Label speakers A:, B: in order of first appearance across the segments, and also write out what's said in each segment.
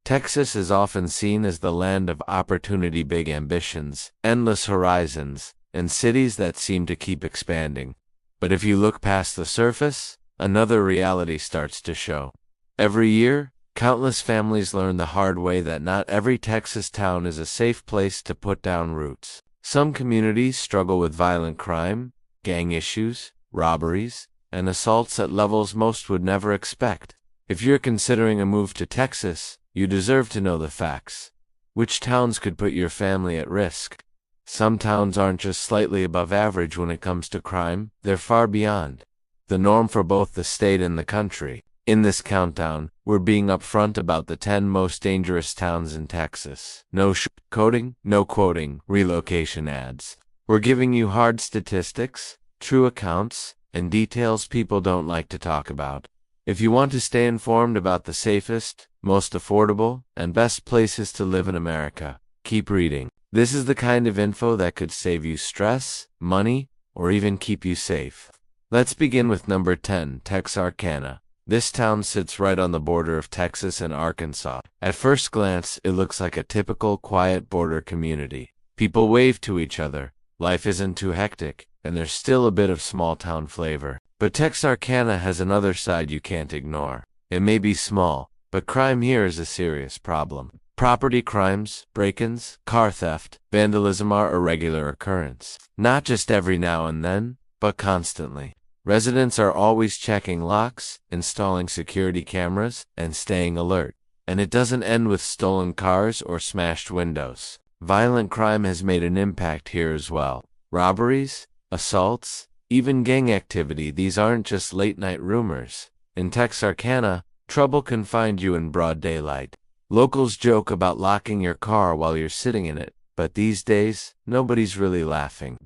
A: Texas is often seen as the land of opportunity, big ambitions, endless horizons, and cities that seem to keep expanding. But if you look past the surface, another reality starts to show. Every year, countless families learn the hard way that not every Texas town is a safe place to put down roots. Some communities struggle with violent crime, gang issues, robberies, and assaults at levels most would never expect. If you're considering a move to Texas, you deserve to know the facts. Which towns could put your family at risk? Some towns aren't just slightly above average when it comes to crime, they're far beyond the norm for both the state and the country. In this countdown, we're being upfront about the 10 most dangerous towns in Texas. No sugarcoating, no quoting relocation ads. We're giving you hard statistics, true accounts, and details people don't like to talk about. If you want to stay informed about the safest, most affordable, and best places to live in America, keep reading. This is the kind of info that could save you stress, money, or even keep you safe. Let's begin with number 10, Texarkana. This town sits right on the border of Texas and Arkansas. At first glance, it looks like a typical quiet border community. People wave to each other, life isn't too hectic, and there's still a bit of small-town flavor. But Texarkana has another side you can't ignore. It may be small, but crime here is a serious problem. Property crimes, break-ins, car theft, vandalism are a regular occurrence. Not just every now and then, but constantly. Residents are always checking locks, installing security cameras, and staying alert. And it doesn't end with stolen cars or smashed windows. Violent crime has made an impact here as well. Robberies, assaults, even gang activity. These aren't just late-night rumors. In Texarkana, trouble can find you in broad daylight. Locals joke about locking your car while you're sitting in it, but these days, nobody's really laughing.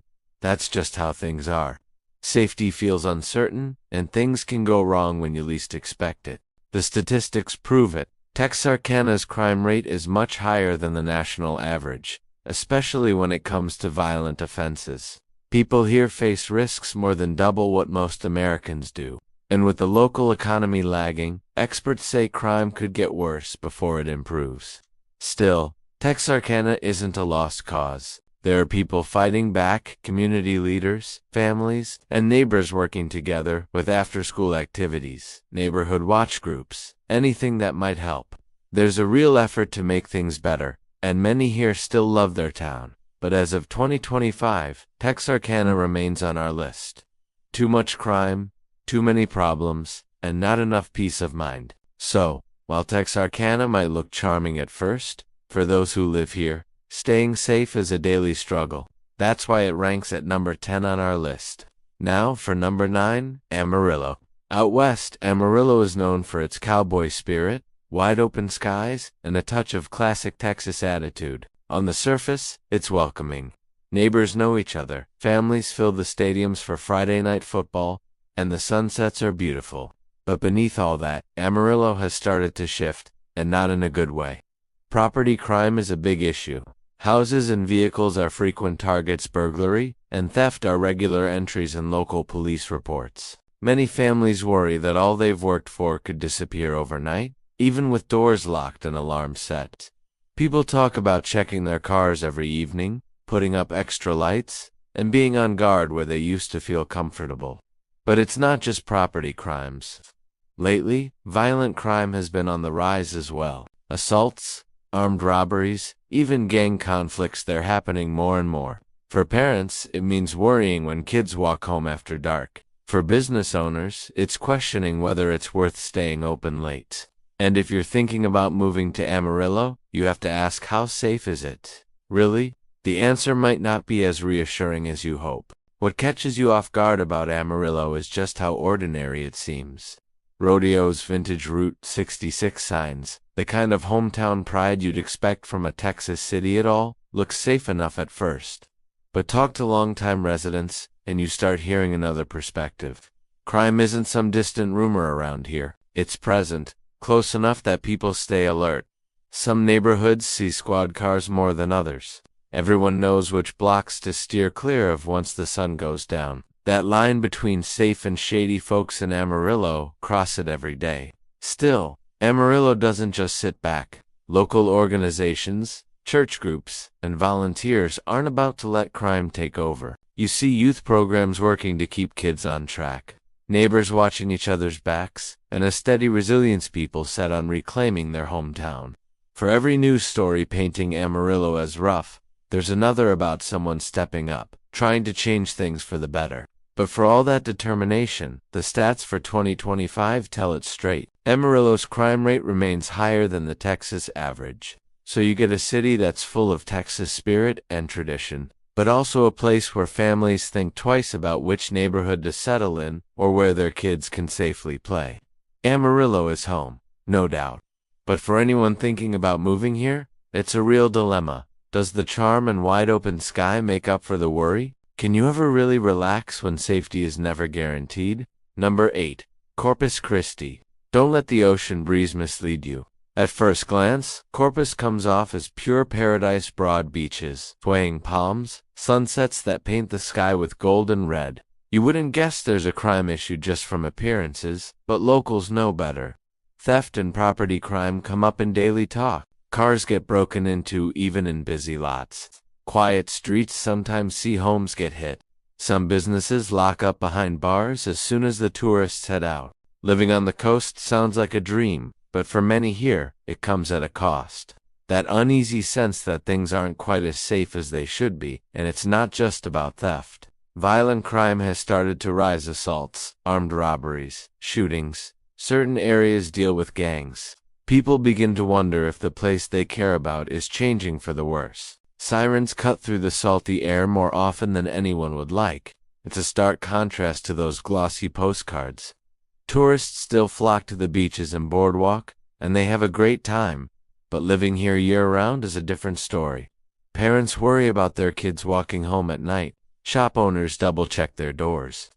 A: That's just how things are. Safety feels uncertain, and things can go wrong when you least expect it. The statistics prove it. Texarkana's crime rate is much higher than the national average, especially when it comes to violent offenses. People here face risks more than double what most Americans do. And with the local economy lagging, experts say crime could get worse before it improves. Still, Texarkana isn't a lost cause. There are people fighting back, community leaders, families, and neighbors working together with after-school activities, neighborhood watch groups, anything that might help. There's a real effort to make things better, and many here still love their town. But as of 2025, Texarkana remains on our list. Too much crime, too many problems, and not enough peace of mind. So, while Texarkana might look charming at first, for those who live here, staying safe is a daily struggle. That's why it ranks at number 10 on our list. Now for number 9, Amarillo. Out west, Amarillo is known for its cowboy spirit, wide-open skies, and a touch of classic Texas attitude. On the surface, it's welcoming. Neighbors know each other, families fill the stadiums for Friday night football, and the sunsets are beautiful. But beneath all that, Amarillo has started to shift, and not in a good way. Property crime is a big issue. Houses and vehicles are frequent targets. Burglary and theft are regular entries in local police reports. Many families worry that all they've worked for could disappear overnight, even with doors locked and alarms set. People talk about checking their cars every evening, putting up extra lights, and being on guard where they used to feel comfortable. But it's not just property crimes. Lately, violent crime has been on the rise as well. Assaults, armed robberies, even gang conflicts, they're happening more and more. For parents, it means worrying when kids walk home after dark. For business owners, it's questioning whether it's worth staying open late. And if you're thinking about moving to Amarillo, you have to ask, how safe is it? Really? The answer might not be as reassuring as you hope. What catches you off guard about Amarillo is just how ordinary it seems. Rodeos, vintage Route 66 signs, the kind of hometown pride you'd expect from a Texas city. It all looks safe enough at first. But talk to longtime residents, and you start hearing another perspective. Crime isn't some distant rumor around here. It's present, close enough that people stay alert. Some neighborhoods see squad cars more than others. Everyone knows which blocks to steer clear of once the sun goes down. That line between safe and shady, folks in Amarillo cross it every day. Still, Amarillo doesn't just sit back. Local organizations, church groups, and volunteers aren't about to let crime take over. You see youth programs working to keep kids on track, neighbors watching each other's backs, and a steady resilience people set on reclaiming their hometown. For every news story painting Amarillo as rough, there's another about someone stepping up, trying to change things for the better. But for all that determination, the stats for 2025 tell it straight. Amarillo's crime rate remains higher than the Texas average. So you get a city that's full of Texas spirit and tradition, but also a place where families think twice about which neighborhood to settle in or where their kids can safely play. Amarillo is home, no doubt. But for anyone thinking about moving here, it's a real dilemma. Does the charm and wide-open sky make up for the worry? Can you ever really relax when safety is never guaranteed? Number 8. Corpus Christi. Don't let the ocean breeze mislead you. At first glance, Corpus comes off as pure paradise, broad beaches, swaying palms, sunsets that paint the sky with gold and red. You wouldn't guess there's a crime issue just from appearances, but locals know better. Theft and property crime come up in daily talk. Cars get broken into even in busy lots. Quiet streets sometimes see homes get hit. Some businesses lock up behind bars as soon as the tourists head out. Living on the coast sounds like a dream, but for many here, it comes at a cost. That uneasy sense that things aren't quite as safe as they should be, and it's not just about theft. Violent crime has started to rise: assaults, armed robberies, shootings. Certain areas deal with gangs. People begin to wonder if the place they care about is changing for the worse. Sirens cut through the salty air more often than anyone would like. It's a stark contrast to those glossy postcards. Tourists still flock to the beaches and boardwalk, and they have a great time. But living here year-round is a different story. Parents worry about their kids walking home at night. Shop owners double-check their doors.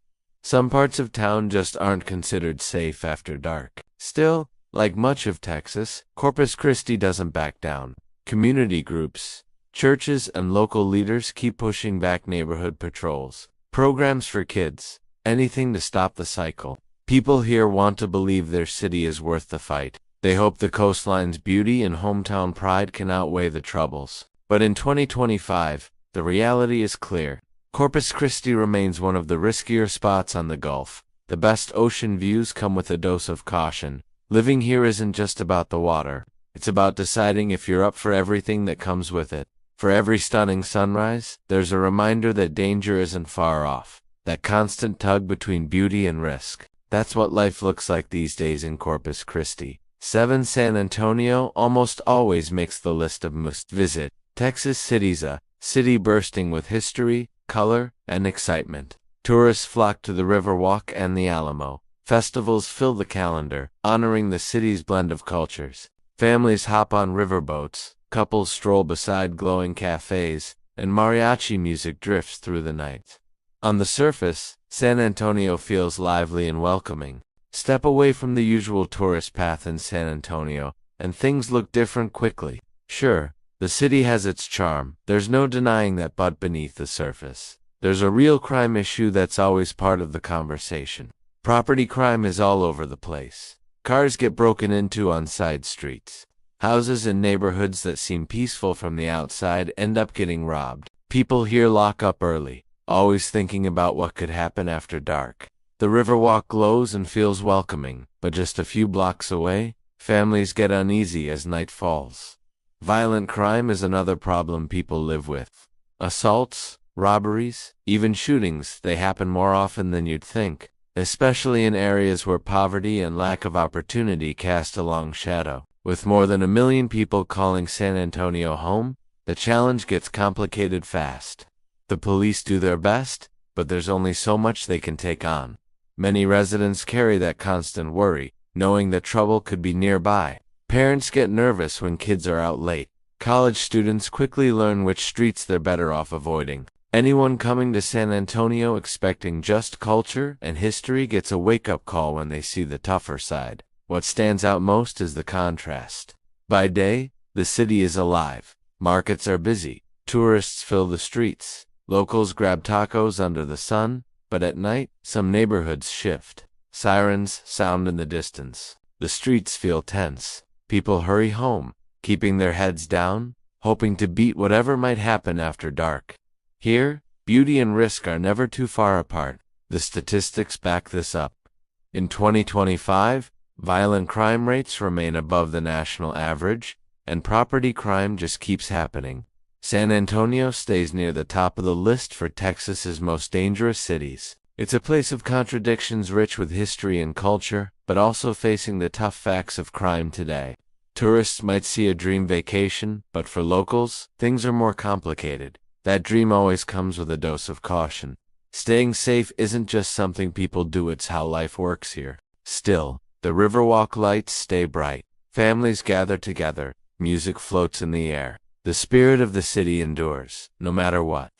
A: Some parts of town just aren't considered safe after dark. Still, like much of Texas, Corpus Christi doesn't back down. Community groups, churches, and local leaders keep pushing back neighborhood patrols, programs for kids, anything to stop the cycle. People here want to believe their city is worth the fight. They hope the coastline's beauty and hometown pride can outweigh the troubles. But in 2025, the reality is clear. Corpus Christi remains one of the riskier spots on the Gulf. The best ocean views come with a dose of caution. Living here isn't just about the water. It's about deciding if you're up for everything that comes with it. For every stunning sunrise, there's a reminder that danger isn't far off. That constant tug between beauty and risk. That's what life looks like these days in Corpus Christi. 7. San Antonio almost always makes the list of must-visit. Texas City's a city bursting with history, color, and excitement. Tourists flock to the Riverwalk and the Alamo. Festivals fill the calendar, honoring the city's blend of cultures. Families hop on riverboats, couples stroll beside glowing cafes, and mariachi music drifts through the night. On the surface, San Antonio feels lively and welcoming. Step away from the usual tourist path in San Antonio, and things look different quickly. Sure, the city has its charm, there's no denying that, but beneath the surface, there's a real crime issue that's always part of the conversation. Property crime is all over the place. Cars get broken into on side streets. Houses in neighborhoods that seem peaceful from the outside end up getting robbed. People here lock up early, always thinking about what could happen after dark. The Riverwalk glows and feels welcoming, but just a few blocks away, families get uneasy as night falls. Violent crime is another problem people live with. Assaults, robberies, even shootings, they happen more often than you'd think, especially in areas where poverty and lack of opportunity cast a long shadow. With more than 1 million people calling San Antonio home, the challenge gets complicated fast. The police do their best, but there's only so much they can take on. Many residents carry that constant worry, knowing that trouble could be nearby. Parents get nervous when kids are out late. College students quickly learn which streets they're better off avoiding. Anyone coming to San Antonio expecting just culture and history gets a wake-up call when they see the tougher side. What stands out most is the contrast. By day, the city is alive. Markets are busy. Tourists fill the streets. Locals grab tacos under the sun. But at night, some neighborhoods shift. Sirens sound in the distance. The streets feel tense. People hurry home, keeping their heads down, hoping to beat whatever might happen after dark. Here, beauty and risk are never too far apart. The statistics back this up. In 2025, violent crime rates remain above the national average, and property crime just keeps happening. San Antonio stays near the top of the list for Texas's most dangerous cities. It's a place of contradictions, rich with history and culture, but also facing the tough facts of crime today. Tourists might see a dream vacation, but for locals, things are more complicated. That dream always comes with a dose of caution. Staying safe isn't just something people do, it's how life works here. Still, the Riverwalk lights stay bright. Families gather together. Music floats in the air. The spirit of the city endures, no matter what.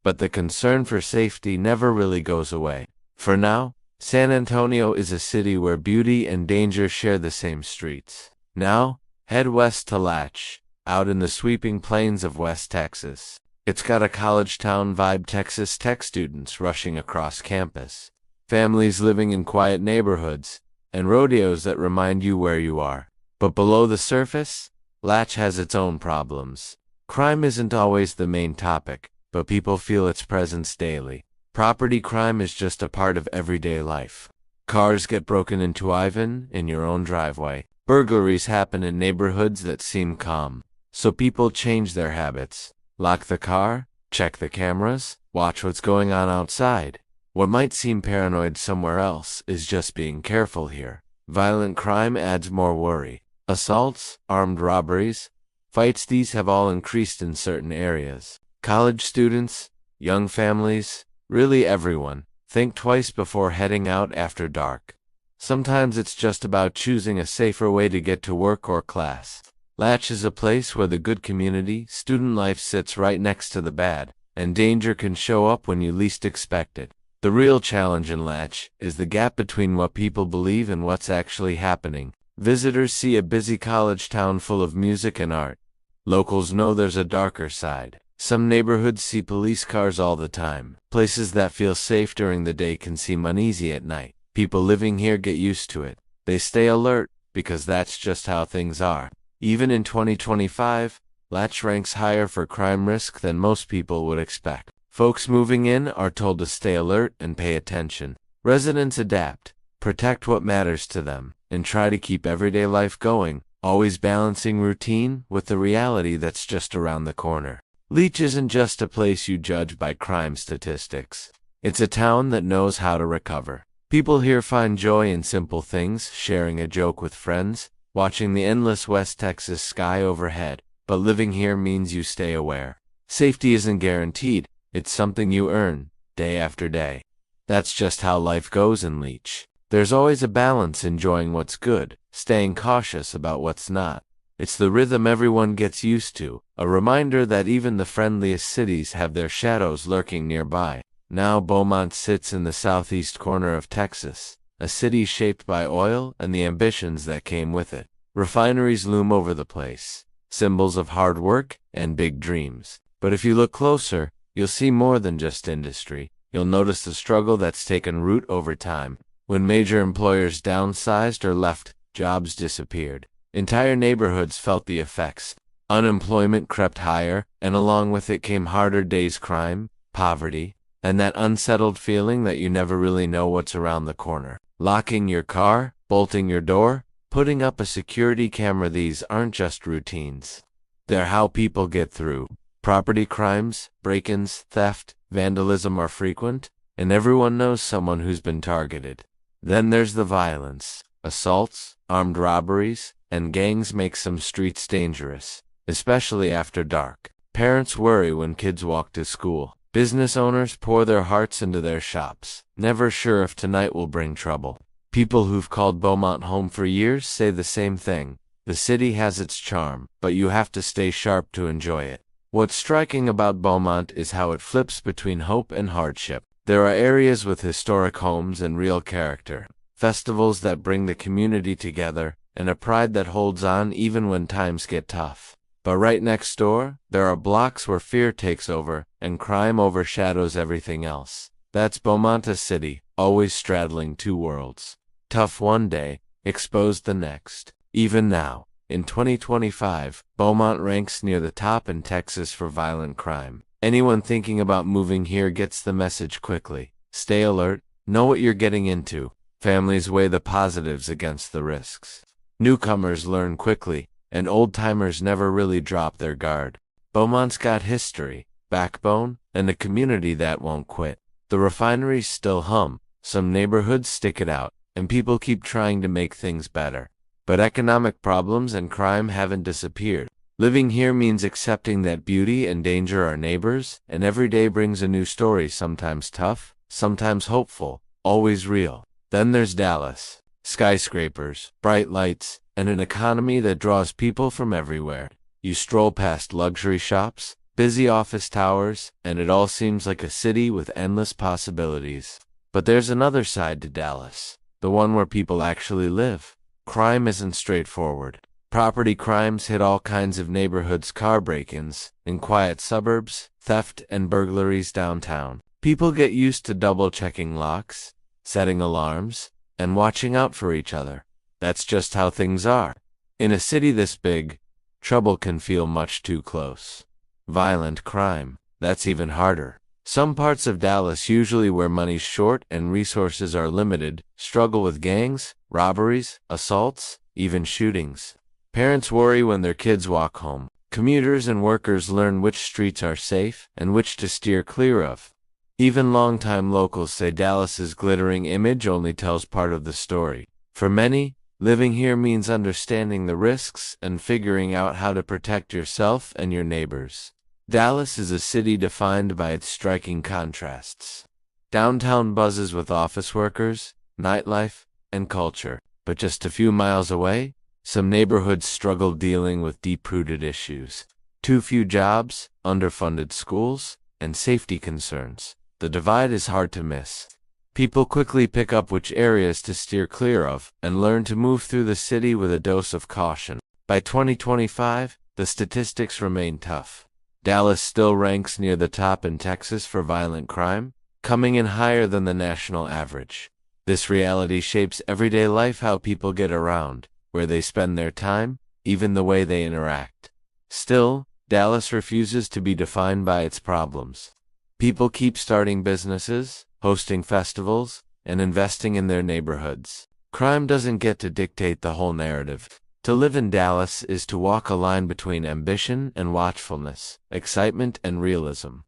A: But the concern for safety never really goes away. For now, San Antonio is a city where beauty and danger share the same streets. Now, head west to Latch, out in the sweeping plains of West Texas. It's got a college town vibe, Texas Tech students rushing across campus, families living in quiet neighborhoods, and rodeos that remind you where you are. But below the surface, Latch has its own problems. Crime isn't always the main topic, but people feel its presence daily. Property crime is just a part of everyday life. Cars get broken into even in your own driveway. Burglaries happen in neighborhoods that seem calm. So people change their habits. Lock the car, check the cameras, watch what's going on outside. What might seem paranoid somewhere else is just being careful here. Violent crime adds more worry. Assaults, armed robberies, fights, these have all increased in certain areas. College students, young families, really everyone, think twice before heading out after dark. Sometimes it's just about choosing a safer way to get to work or class. Latch is a place where the good community, student life sits right next to the bad, and danger can show up when you least expect it. The real challenge in Latch is the gap between what people believe and what's actually happening. Visitors see a busy college town full of music and art. Locals know there's a darker side. Some neighborhoods see police cars all the time. Places that feel safe during the day can seem uneasy at night. People living here get used to it. They stay alert, because that's just how things are. Even in 2025, Latch ranks higher for crime risk than most people would expect. Folks moving in are told to stay alert and pay attention. Residents adapt, protect what matters to them, and try to keep everyday life going, always balancing routine with the reality that's just around the corner. Latch isn't just a place you judge by crime statistics. It's a town that knows how to recover. People here find joy in simple things, sharing a joke with friends, watching the endless West Texas sky overhead. But living here means you stay aware. Safety isn't guaranteed, it's something you earn, day after day. That's just how life goes in Latch. There's always a balance, enjoying what's good, staying cautious about what's not. It's the rhythm everyone gets used to, a reminder that even the friendliest cities have their shadows lurking nearby. Now Beaumont sits in the southeast corner of Texas, a city shaped by oil and the ambitions that came with it. Refineries loom over the place, symbols of hard work and big dreams. But if you look closer, you'll see more than just industry. You'll notice the struggle that's taken root over time. When major employers downsized or left, jobs disappeared. Entire neighborhoods felt the effects. Unemployment crept higher, and along with it came harder days, crime, poverty, and that unsettled feeling that you never really know what's around the corner. Locking your car, bolting your door, putting up a security camera, these aren't just routines. They're how people get through. Property crimes, break-ins, theft, vandalism are frequent, and everyone knows someone who's been targeted. Then there's the violence. Assaults, armed robberies, and gangs make some streets dangerous, especially after dark. Parents worry when kids walk to school. Business owners pour their hearts into their shops, never sure if tonight will bring trouble. People who've called Beaumont home for years say the same thing. The city has its charm, but you have to stay sharp to enjoy it. What's striking about Beaumont is how it flips between hope and hardship. There are areas with historic homes and real character, festivals that bring the community together, and a pride that holds on even when times get tough. But right next door, there are blocks where fear takes over, and crime overshadows everything else. That's Beaumont, a city, always straddling two worlds. Tough one day, exposed the next. Even now, In 2025, Beaumont ranks near the top in Texas for violent crime. Anyone thinking about moving here gets the message quickly. Stay alert, know what you're getting into. Families weigh the positives against the risks. Newcomers learn quickly, and old-timers never really drop their guard. Beaumont's got history, backbone, and a community that won't quit. The refineries still hum, some neighborhoods stick it out, and people keep trying to make things better. But economic problems and crime haven't disappeared. Living here means accepting that beauty and danger are neighbors, and every day brings a new story, sometimes tough, sometimes hopeful, always real. Then there's Dallas. Skyscrapers, bright lights, and an economy that draws people from everywhere. You stroll past luxury shops, busy office towers, and it all seems like a city with endless possibilities. But there's another side to Dallas, the one where people actually live. Crime isn't straightforward. Property crimes hit all kinds of neighborhoods, car break-ins in quiet suburbs, theft and burglaries downtown. People get used to double-checking locks, setting alarms, and watching out for each other. That's just how things are. In a city this big, trouble can feel much too close. Violent crime, that's even harder. Some parts of Dallas, usually where money's short and resources are limited, struggle with gangs, robberies, assaults, even shootings. Parents worry when their kids walk home. Commuters and workers learn which streets are safe and which to steer clear of. Even longtime locals say Dallas's glittering image only tells part of the story. For many, living here means understanding the risks and figuring out how to protect yourself and your neighbors. Dallas is a city defined by its striking contrasts. Downtown buzzes with office workers, nightlife, and culture. But just a few miles away, some neighborhoods struggle dealing with deep-rooted issues. Too few jobs, underfunded schools, and safety concerns. The divide is hard to miss. People quickly pick up which areas to steer clear of and learn to move through the city with a dose of caution. By 2025, the statistics remain tough. Dallas still ranks near the top in Texas for violent crime, coming in higher than the national average. This reality shapes everyday life, how people get around, where they spend their time, even the way they interact. Still, Dallas refuses to be defined by its problems. People keep starting businesses, hosting festivals, and investing in their neighborhoods. Crime doesn't get to dictate the whole narrative. To live in Dallas is to walk a line between ambition and watchfulness, excitement and realism.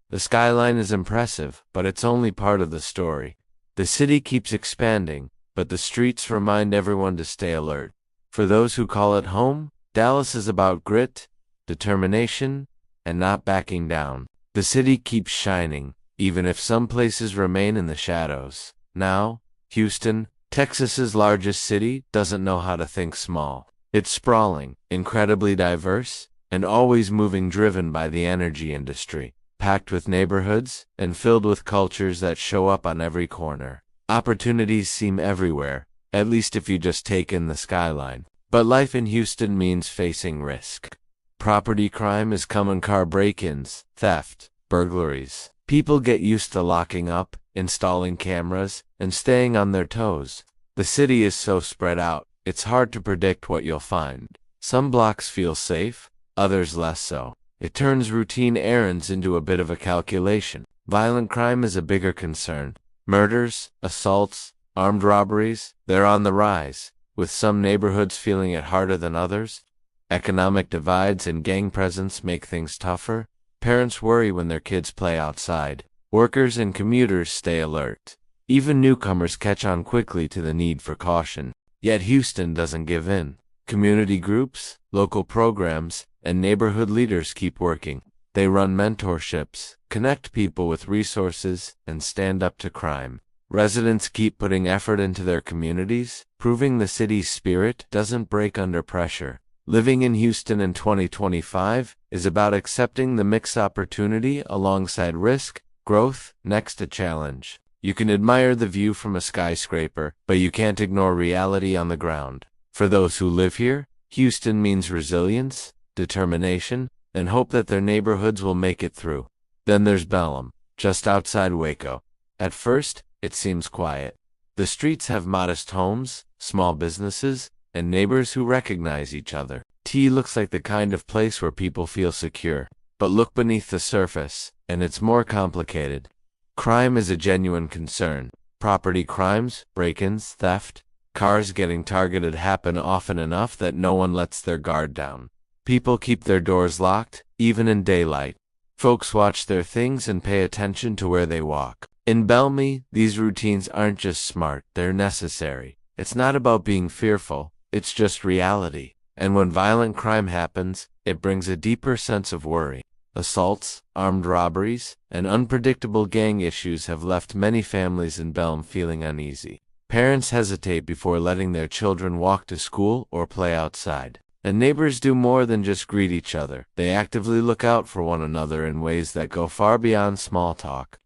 A: The skyline is impressive, but it's only part of the story. The city keeps expanding, but the streets remind everyone to stay alert. For those who call it home, Dallas is about grit, determination, and not backing down. The city keeps shining, even if some places remain in the shadows. Now, Houston, Texas's largest city, doesn't know how to think small. It's sprawling, incredibly diverse, and always moving, driven by the energy industry, packed with neighborhoods and filled with cultures that show up on every corner. Opportunities seem everywhere, at least if you just take in the skyline. But life in Houston means facing risk. Property crime is common: car break-ins, theft, burglaries. People get used to locking up, installing cameras, and staying on their toes. The city is so spread out, it's hard to predict what you'll find. Some blocks feel safe, others less so. It turns routine errands into a bit of a calculation. Violent crime is a bigger concern. Murders, assaults, armed robberies, they're on the rise, with some neighborhoods feeling it harder than others. Economic divides and gang presence make things tougher. Parents worry when their kids play outside. Workers and commuters stay alert. Even newcomers catch on quickly to the need for caution. Yet Houston doesn't give in. Community groups, local programs, and neighborhood leaders keep working. They run mentorships, connect people with resources, and stand up to crime. Residents keep putting effort into their communities, proving the city's spirit doesn't break under pressure. Living in Houston in 2025 is about accepting the mixed opportunity alongside risk, growth, next to challenge. You can admire the view from a skyscraper, but you can't ignore reality on the ground. For those who live here, Houston means resilience, determination, and hope that their neighborhoods will make it through. Then there's Belém, just outside Waco. At first, it seems quiet. The streets have modest homes, small businesses, and neighbors who recognize each other. T looks like the kind of place where people feel secure. But look beneath the surface, and it's more complicated. Crime is a genuine concern. Property crimes, break-ins, theft, cars getting targeted happen often enough that no one lets their guard down. People keep their doors locked, even in daylight. Folks watch their things and pay attention to where they walk. In Belmi, these routines aren't just smart, they're necessary. It's not about being fearful, it's just reality. And when violent crime happens, it brings a deeper sense of worry. Assaults, armed robberies, and unpredictable gang issues have left many families in Belm feeling uneasy. Parents hesitate before letting their children walk to school or play outside. And neighbors do more than just greet each other. They actively look out for one another in ways that go far beyond small talk.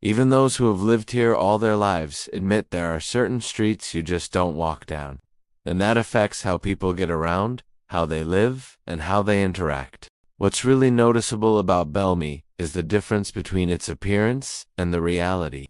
A: Even those who have lived here all their lives admit there are certain streets you just don't walk down. And that affects how people get around, how they live, and how they interact. What's really noticeable about Belmi is the difference between its appearance and the reality.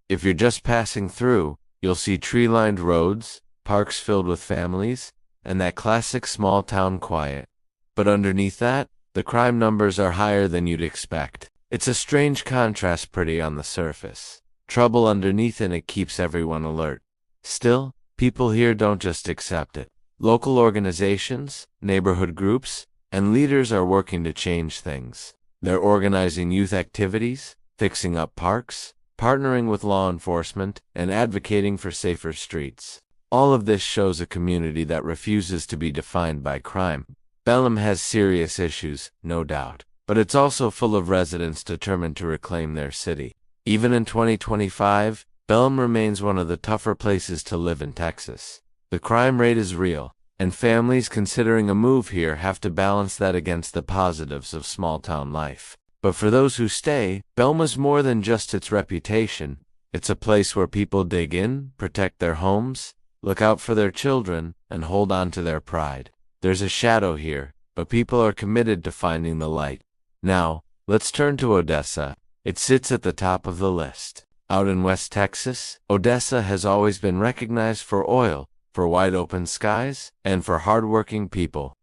A: If you're just passing through, you'll see tree-lined roads, parks filled with families, and that classic small-town quiet. But underneath that, the crime numbers are higher than you'd expect. It's a strange contrast pretty on the surface. Trouble underneath and it keeps everyone alert. Still, people here don't just accept it. Local organizations, neighborhood groups, and leaders are working to change things. They're organizing youth activities, fixing up parks, partnering with law enforcement, and advocating for safer streets. All of this shows a community that refuses to be defined by crime. Belem has serious issues, no doubt, but it's also full of residents determined to reclaim their city. Even in 2025, Belem remains one of the tougher places to live in Texas. The crime rate is real, and families considering a move here have to balance that against the positives of small-town life. But for those who stay, Belma's more than just its reputation. It's a place where people dig in, protect their homes, look out for their children, and hold on to their pride. There's a shadow here, but people are committed to finding the light. Now, let's turn to Odessa. It sits at the top of the list. Out in West Texas, Odessa has always been recognized for oil, for wide-open skies, and for hard-working people.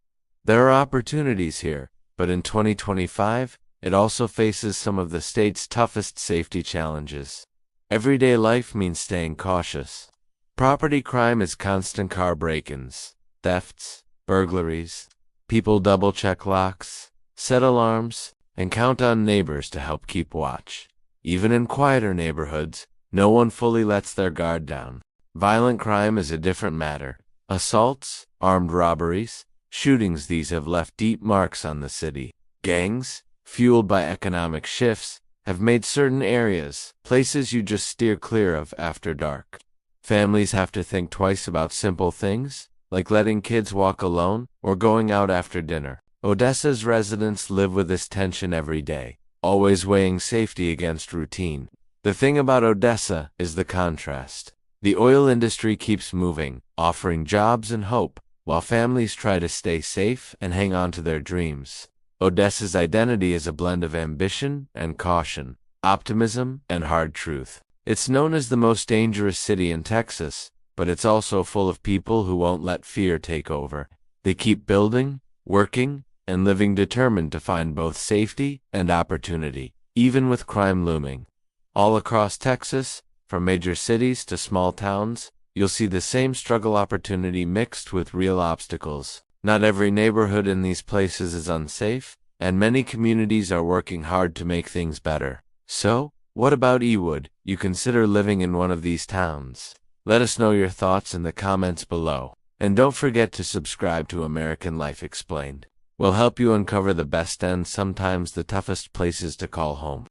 A: There are opportunities here, but in 2025, it also faces some of the state's toughest safety challenges. Everyday life means staying cautious. Property crime is constant car break-ins, thefts, burglaries. People double-check locks, set alarms, and count on neighbors to help keep watch. Even in quieter neighborhoods, no one fully lets their guard down. Violent crime is a different matter. Assaults, armed robberies, shootings, these have left deep marks on the city. Gangs, fueled by economic shifts, have made certain areas, places you just steer clear of after dark. Families have to think twice about simple things, like letting kids walk alone or going out after dinner. Odessa's residents live with this tension every day, always weighing safety against routine. The thing about Odessa is the contrast. The oil industry keeps moving, offering jobs and hope, while families try to stay safe and hang on to their dreams. Odessa's identity is a blend of ambition and caution, optimism and hard truth. It's known as the most dangerous city in Texas, but it's also full of people who won't let fear take over. They keep building, working, and living determined to find both safety and opportunity, even with crime looming. All across Texas, from major cities to small towns, you'll see the same struggle opportunity mixed with real obstacles. Not every neighborhood in these places is unsafe, and many communities are working hard to make things better. So, what about Ewood? You consider living in one of these towns? Let us know your thoughts in the comments below. And don't forget to subscribe to American Life Explained. We'll help you uncover the best and sometimes the toughest places to call home.